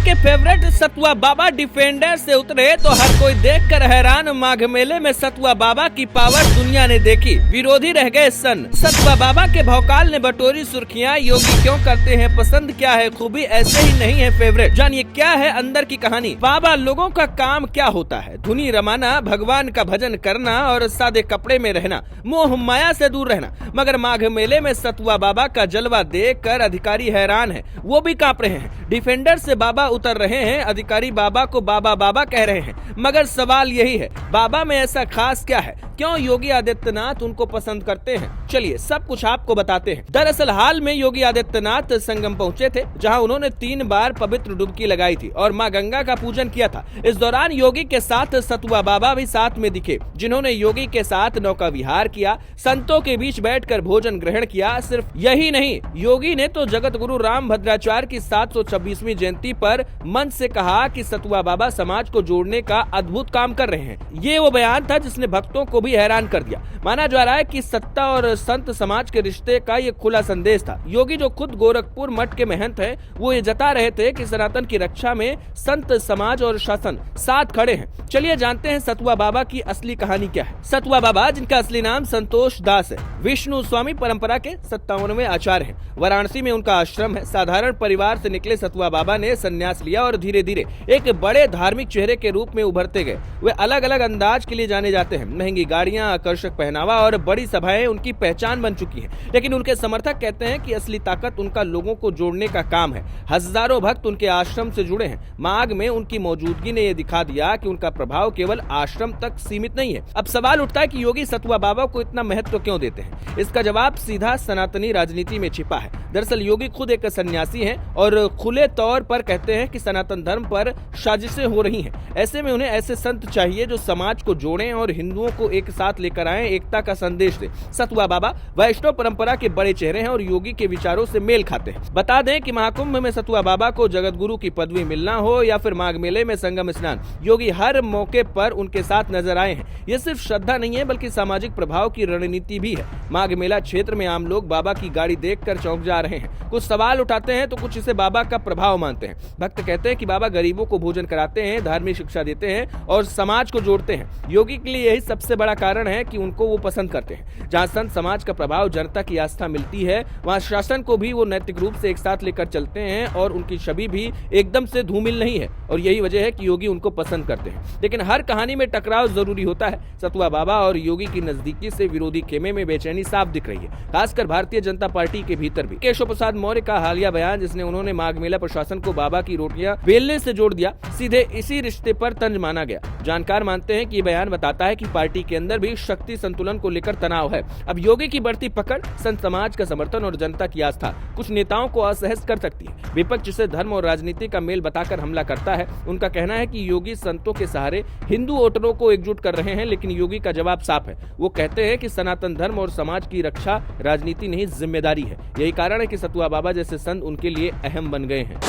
के फेवरेट सतुआ बाबा डिफेंडर से उतरे तो हर कोई देखकर हैरान। माघ मेले में सतुआ बाबा की पावर दुनिया ने देखी, विरोधी रह गए सन। सतुआ बाबा के भौकाल ने बटोरी सुर्खियां, योगी क्यों करते हैं पसंद, क्या है खूबी, ऐसे ही नहीं है फेवरेट। जानिए क्या है अंदर की कहानी। बाबा लोगों का काम क्या होता है? धुनी रमाना, भगवान का भजन करना और सादे कपड़े में रहना, मोह माया से दूर रहना। मगर माघ मेले में सतुआ बाबा का जलवा देख कर अधिकारी हैरान है, वो भी कांप रहे हैं। डिफेंडर से बाबा उतर रहे हैं, अधिकारी बाबा को बाबा बाबा कह रहे हैं। मगर सवाल यही है, बाबा में ऐसा खास क्या है? क्यों योगी आदित्यनाथ उनको पसंद करते हैं? चलिए सब कुछ आपको बताते हैं। दरअसल हाल में योगी आदित्यनाथ संगम पहुंचे थे, जहां उन्होंने 3 बार पवित्र डुबकी लगाई थी और मां गंगा का पूजन किया था। इस दौरान योगी के साथ सतुआ बाबा भी साथ में दिखे, जिन्होंने योगी के साथ नौका विहार किया, संतों के बीच बैठकर भोजन ग्रहण किया। सिर्फ यही नहीं, योगी ने तो जगत गुरु राम भद्राचार्य की 726वीं जयंती पर मन से कहा कि सतुआ बाबा समाज को जोड़ने का अद्भुत काम कर रहे हैं। ये वो बयान था जिसने भक्तों को भी हैरान कर दिया। माना जा रहा है कि सत्ता और संत समाज के रिश्ते का ये खुला संदेश था। योगी जो खुद गोरखपुर मठ के महंत हैं, वो ये जता रहे थे कि सनातन की रक्षा में संत समाज और शासन साथ खड़े हैं। चलिए जानते हैं सतुआ बाबा की असली कहानी क्या है। सतुआ बाबा, जिनका असली नाम संतोष दास है, विष्णु स्वामी परंपरा के 57वें आचार्य हैं। वाराणसी में उनका आश्रम है। साधारण परिवार से निकले सतुआ बाबा ने संन्यास लिया और धीरे धीरे एक बड़े धार्मिक चेहरे के रूप में उभरते गए। वे अलग अलग अंदाज के लिए जाने जाते हैं। महंगी गाड़ियां, आकर्षक पहनावा और बड़ी सभाएं उनकी पहचान बन चुकी हैं। लेकिन उनके समर्थक कहते हैं कि असली ताकत उनका लोगों को जोड़ने का काम है। हजारों भक्त उनके आश्रम से जुड़े हैं। माघ में उनकी मौजूदगी ने यह दिखा दिया कि उनका प्रभाव केवल आश्रम तक सीमित नहीं है। अब सवाल उठता है कि योगी सतुआ बाबा को इतना महत्व क्यों देते हैं? इसका जवाब सीधा सनातनी राजनीति में छिपा है। दरअसल योगी खुद एक सन्यासी हैं और खुले तौर पर कहते हैं कि सनातन धर्म पर साजिशें हो रही हैं। ऐसे में उन्हें ऐसे संत चाहिए जो समाज को जोड़ें और हिंदुओं को एक साथ लेकर आए, एकता का संदेश दे। सतुआ बाबा वैष्णव परंपरा के बड़े चेहरे हैं और योगी के विचारों से मेल खाते हैं। बता दें कि महाकुंभ में सतुआ बाबा को जगत गुरु की पदवी मिलना हो या फिर माघ मेले में संगम स्नान, योगी हर मौके पर उनके साथ नजर आए हैं। ये सिर्फ श्रद्धा नहीं है बल्कि सामाजिक प्रभाव की रणनीति भी है। माघ मेला क्षेत्र में आम लोग बाबा की गाड़ी देखकर चौंक जा रहे हैं। कुछ सवाल उठाते हैं तो कुछ इसे बाबा का प्रभाव मानते हैं। भक्त कहते हैं कि बाबा गरीबों को भोजन कराते हैं, धार्मिक शिक्षा देते हैं और समाज को जोड़ते हैं। योगी के लिए यही सबसे बड़ा कारण है कि उनको वो पसंद करते हैं। जहाँ संत समाज का प्रभाव, जनता की आस्था मिलती है, वहाँ शासन को भी वो नैतिक रूप से एक साथ लेकर चलते हैं और उनकी छवि भी एकदम से धूमिल नहीं है। और यही वजह है कि योगी उनको पसंद करते हैं। लेकिन हर कहानी में टकराव जरूरी होता है। सतुआ बाबा और योगी की नजदीकी से विरोधी खेमे में बेचैनी साफ दिख रही है, खासकर भारतीय जनता पार्टी के भीतर भी। केशव प्रसाद मौर्य का हालिया बयान, जिसने उन्होंने माघ मेला प्रशासन को बाबा की रोटियां बेलने से जोड़ दिया, सीधे इसी रिश्ते पर तंज माना गया। जानकार मानते हैं कि ये बयान बताता है कि पार्टी के अंदर भी शक्ति संतुलन को लेकर तनाव है। अब योगी की बढ़ती पकड़, संत समाज का समर्थन और जनता की आस्था कुछ नेताओं को असहज कर सकती है। विपक्ष जिसे धर्म और राजनीति का मेल बताकर हमला करता है, उनका कहना है कि योगी संतों के सहारे हिंदू वोटरों को एकजुट कर रहे हैं। लेकिन योगी का जवाब साफ है। वो कहते हैं कि सनातन धर्म और समाज की रक्षा राजनीति नहीं, जिम्मेदारी है। यही कारण है कि सतुआ बाबा जैसे संत उनके लिए अहम बन गए हैं।